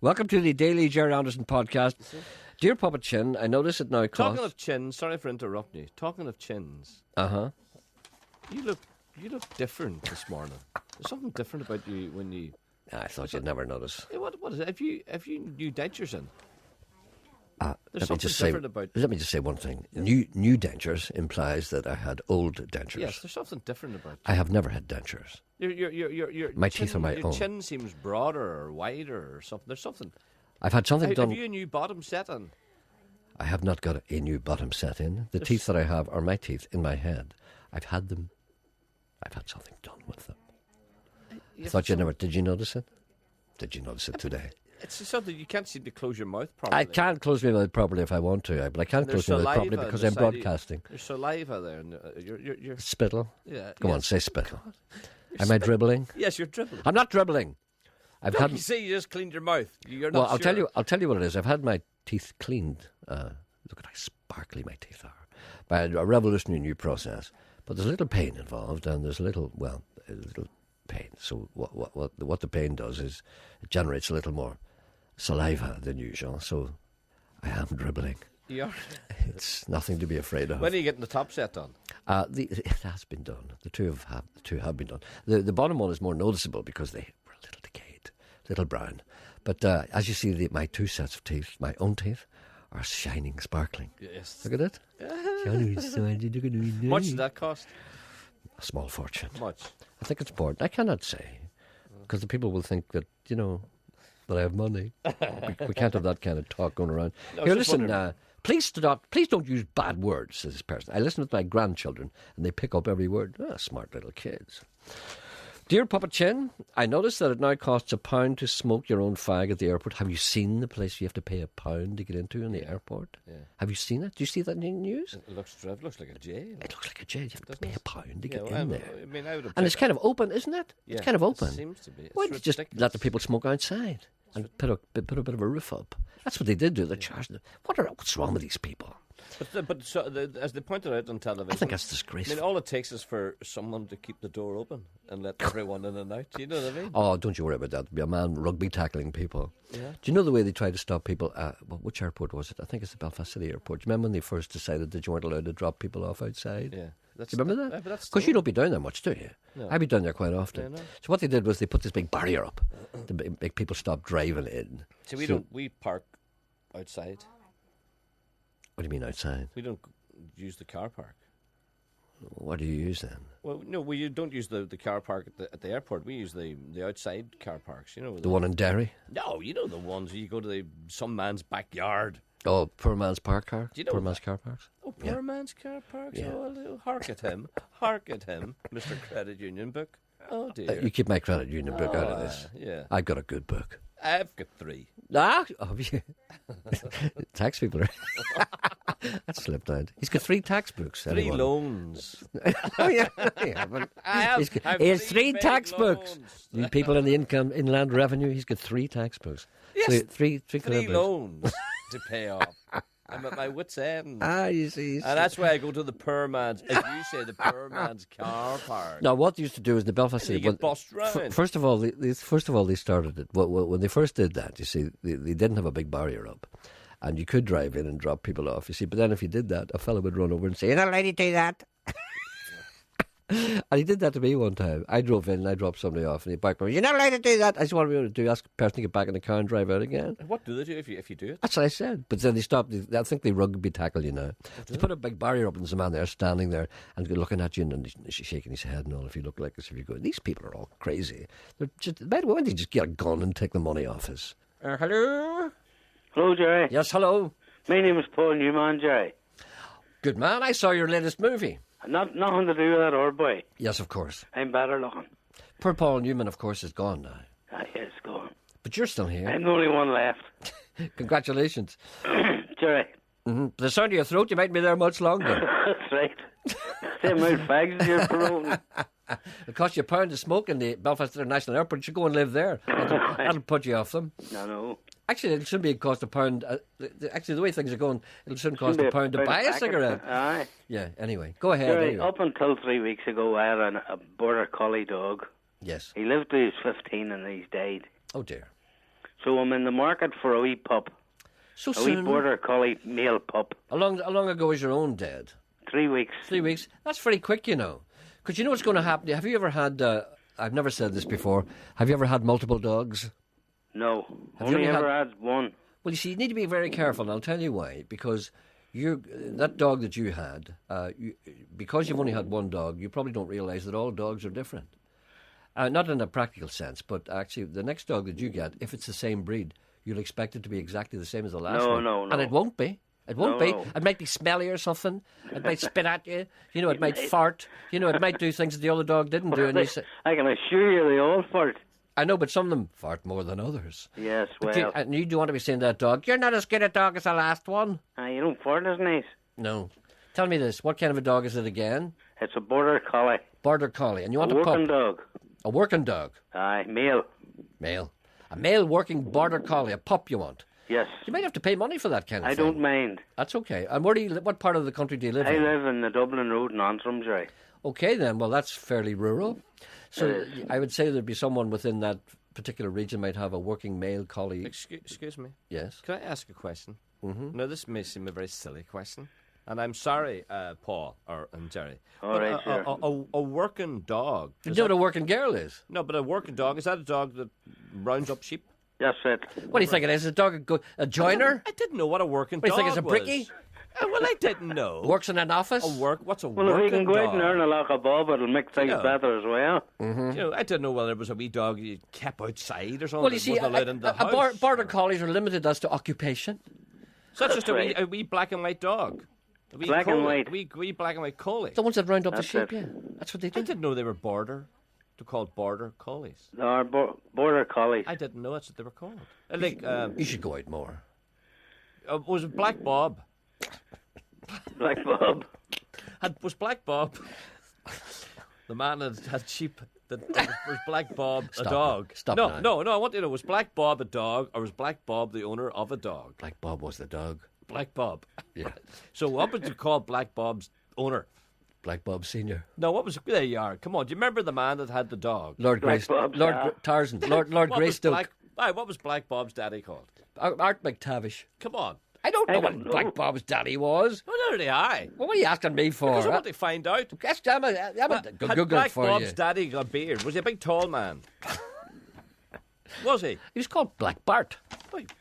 Welcome to the Daily Jerry Anderson podcast. Dear Puppet Chin, I notice it now costs... Talking of chins, sorry for interrupting you. Talking of chins. Uh-huh. You look different this morning. There's something different about you when you... I thought you'd never notice. Hey, what is it? Have you new dentures in? Let There's me something just say, different about... Let me just say one thing. New dentures implies that I had old dentures. Yes, there's something different about you. I have never had dentures. Your My chin, teeth are my your own. chin seems broader or wider or something. There's something. I've had something done... Have you a new bottom set on? I have not got a new bottom set in. The teeth that I have are my teeth in my head. I've had them. I've had something done with them. I thought you never... Did you notice it? Did you notice it today? It's something you can't seem to close your mouth properly. I can't close my mouth properly if I want to, but I can't close my mouth properly because I'm broadcasting. There's saliva there. And you're Spittle? Yeah. Come on, say spittle. Am I dribbling? Yes, you're dribbling. I'm not dribbling. You say you just cleaned your mouth. You're not I'll sure. I'll tell you what it is. I've had my teeth cleaned. Look at how sparkly my teeth are. By a revolutionary new process. But there's a little pain involved, and there's a little pain. So what the pain does is it generates a little more saliva than usual. So I am dribbling. You are. It's nothing to be afraid of. When are you getting the top set done? It has been done. The two have been done. The bottom one is more noticeable because they were a little decayed, a little brown. But as you see, my two sets of teeth, my own teeth, are shining, sparkling. Yes. Look at it. Much did that cost? A small fortune. Much. I think it's important. I cannot say because the people will think that that I have money. we can't have that kind of talk going around. No, Here, listen. Please don't use bad words, says this person. I listen with my grandchildren, and they pick up every word. Smart little kids. Dear Puppet Chin, I noticed that it now costs £1 to smoke your own fag at the airport. Have you seen the place you have to pay £1 to get into in the airport? Yeah. Have you seen it? Do you see that in the news? It looks like a jail. It looks like a jail. You have to pay £1 to get in there. I mean, and it's kind of open, isn't it? Yeah, it's kind of open. It seems to be. Why don't you just let the people smoke outside and put a bit of a roof up? That's what they did do. They're charging them. What's wrong with these people? But as they pointed out on television, I think that's disgraceful. I mean, all it takes is for someone to keep the door open and let everyone in and out. Do you know what I mean? Oh, don't you worry about that. There'll be a man rugby tackling people. Yeah. Do you know the way they try to stop people? Which airport was it? I think it's the Belfast City Airport. Do you remember when they first decided that you weren't allowed to drop people off outside? Yeah. Do you remember that? Because you don't be down there much, do you? No. I be down there quite often. Yeah, no. So what they did was they put this big barrier up to make people stop driving in. See, we park outside. What do you mean outside? We don't use the car park. What do you use then? Well, no, we don't use the car park at the airport. We use the outside car parks. You know, the one in Derry. No, you know the ones you go to some man's backyard. Oh, poor man's car parks. Do you know poor man's car parks. Oh, poor man's car parks. Yeah. Oh, hark at him, Mr. Credit Union book. Oh dear. You keep my credit union book out of this. Yeah, I've got a good book. I've got 3. Tax people are... That slipped out. He's got 3 tax books. 3 loans. Oh, yeah. But he has 3 tax books. You people in the inland revenue, he's got 3 tax books. Yes, so 3 loans to pay off. I'm at my wit's end. You see. And that's why I go to the poor man's, as you say, the poor man's car park. Now, what they used to do is the Belfast City... You get bossed round. First of all, they started it. When they first did that, you see, they didn't have a big barrier up. And you could drive in and drop people off, you see. But then if you did that, a fellow would run over and say, "You're not allowed to do that." And he did that to me one time. I drove in and I dropped somebody off and he backed me. "You're not allowed to do that." I said, "What are we going to do? Ask the person to get back in the car and drive out again?" What do they do if you do it? That's what I said. But then they stopped. I think they rugby tackle you now. They put a big barrier up and there's a man there standing there and looking at you and he's shaking his head and all. If you look like this, if you go, these people are all crazy. They're just, why don't they just get a gun and take the money off us? Hello? Hello, Jerry. Yes, hello. My name is Paul Newman, Jerry. Good man. I saw your latest movie. Nothing to do with that old boy. Yes, of course. I'm better looking. Poor Paul Newman, of course, is gone now. Yeah, it's gone. But you're still here. I'm the only one left. Congratulations. Jerry. Mm-hmm. The sound of your throat, you might be there much longer. That's right. Same amount of fags you're promoting. It costs you £1 to smoke in the Belfast International Airport. You should go and live there. That'll put you off them. No. Actually, it shouldn't be cost £1. Actually, the way things are going, it shouldn't cost £1 to buy a cigarette. Aye. Yeah, anyway. Go ahead. Jerry, anyway. up until 3 weeks ago, I had a border collie dog. Yes. He lived till he was 15 and he's died. Oh, dear. So I'm in the market for a wee pup. So A wee soon. border collie male pup. How long ago is your own dead? 3 weeks. 3 weeks. That's very quick, you know. Because you know what's going to happen. Have you ever had? I've never said this before. Have you ever had multiple dogs? No. Have you Only only ever had one. Well, you see, you need to be very careful, and I'll tell you why. Because that dog that you had, because you've only had one dog, you probably don't realise that all dogs are different. Not in a practical sense, but actually, the next dog that you get, if it's the same breed, you'll expect it to be exactly the same as the last one. No. And it won't be. It won't be. No. It might be smelly or something. It might spit at you. You know, it might fart. You know, it might do things that the other dog didn't do. And you say, I can assure you they all fart. I know, but some of them fart more than others. Yes, But well. and you don't want to be saying to that dog, you're not as good a dog as the last one. You don't fart as nice. No. Tell me this. What kind of a dog is it again? It's a border collie. Border collie. And you want A a working pup? dog. A working dog. Aye, male. Male. A male working border collie. A pup you want. Yes. You might have to pay money for that kind of I thing. don't mind. That's okay. And where do you what part of the country do you live I in? live in the Dublin Road in Antrim, Jerry. Okay, then. Well, that's fairly rural. So It is. I would say there'd be someone within that particular region might have a working male collie. Excuse me. Yes. Can I ask a question? Mm-hmm. Now, this may seem a very silly question, and I'm sorry, Paul and Jerry. All but right, sure. a working dog. You is know what that- a working girl is? No, but a working dog, is that a dog that rounds up sheep? That's it. What do you think it is? A dog, a joiner? I didn't know what a working What do dog you think, it's a was. brickie? Well, I didn't know. Works in an office? What's a Well, working if we can go dog? out and earn a lot of bob, it'll make things Yeah. better as well. You know, I didn't know whether it was a wee dog you kept outside or something. Well, you that see, wasn't allowed in the house. border collies are limited as to occupation. So it's just Right. a wee black and white dog. A wee Black and collie, white. Wee black and white collie. The ones that round up That's the sheep, it. yeah. That's what they I do. didn't know they were they're called border collies. Or border collies. I didn't know that's what they were called. Like, You should go out more. was it Black Bob? Black Bob. Was Black Bob the man that had sheep? That was Black Bob a Stop dog? now. Stop no, now. no. I want to know: was Black Bob a dog, or was Black Bob the owner of a dog? Black Bob was the dog. Black Bob. Yeah. So what was it called? Black Bob's owner. Black Bob Senior. No, what was there? You are. Come on. Do you remember the man that had the dog? Lord Black Grace. Bob, Lord yeah. Tarzan. Lord What was Greystoke. what was Black Bob's daddy called? Art McTavish. Come on. I don't know I what don't know. Black Bob's daddy was. No, neither did I. Well, what are you asking me for? Because I want to find out. Guess, I'm a Had Google it Black for Bob's you. daddy got a beard? Was he a big tall man? Was he? He was called Black Bart. Wait.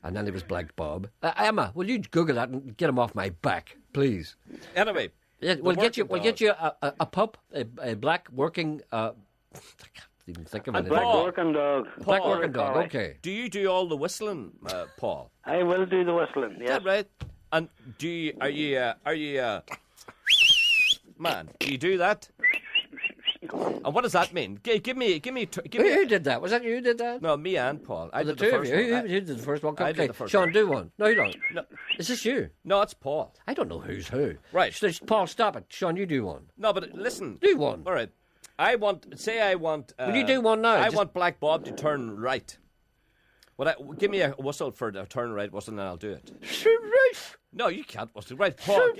And then he was Black Bob. Emma, will you Google that and get him off my back, please? Anyway. Yeah, the we'll get you. working We'll dog. get you a pup, a black working. I can't even think of A it. Black Paul. working dog. Black Paul. working dog. Collie. Okay. Do you do all the whistling, Paul? I will do the whistling, Is yes. that right? And are you man? Do you do that? And what does that mean? Give me. Who did that? Was that you who did that? No, me and Paul. I the did two the of first you. one. Who did the first one? I Okay, did the first Sean, one. do one. No, you don't. No, Is this you? no, it's Paul. I don't know who's who. Right. Paul, stop it. Sean, you do one. No, but listen. Do one. All right. I want. Will you do one now? I Just- want Black Bob to turn right. Give me a whistle for the turn right whistle, and I'll do it. No, you can't whistle. Right, Paul.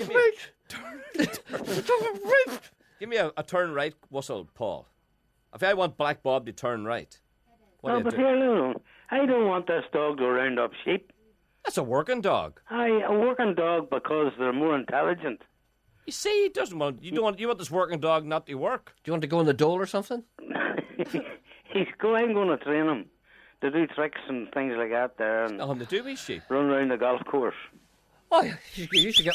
Give me a turn right whistle, Paul. If I want Black Bob to turn right, what No, do but you do? here, no. I don't want this dog to round up sheep. That's a working dog. A working dog because they're more intelligent. You see, he doesn't want. You want this working dog not to work. Do you want to go in the dole or something? I'm going to train him to do tricks and things like that there and Nothing to do with sheep. run around the golf course. Oh, you should go.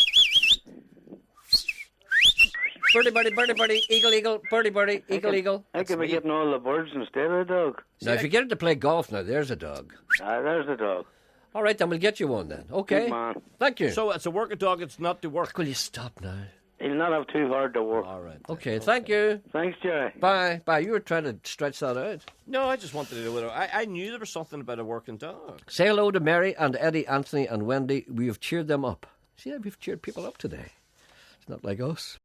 Birdie, birdie, birdie, birdie, eagle, eagle, birdie, birdie, eagle, eagle. I could be me. getting all the birds instead of the dog. Now, if you get him to play golf now, there's a dog. There's the dog. All right, then we'll get you one then. Okay. Good man. Thank you. So it's a working dog. It's not to work. Will you stop now? He'll not have too hard to work. All right. Okay, thank you. Thanks, Jerry. Bye. Bye. You were trying to stretch that out. No, I just wanted to know whether I knew there was something about a working dog. Say hello to Mary and Eddie, Anthony and Wendy. We have cheered them up. See how we've cheered people up today. It's not like us.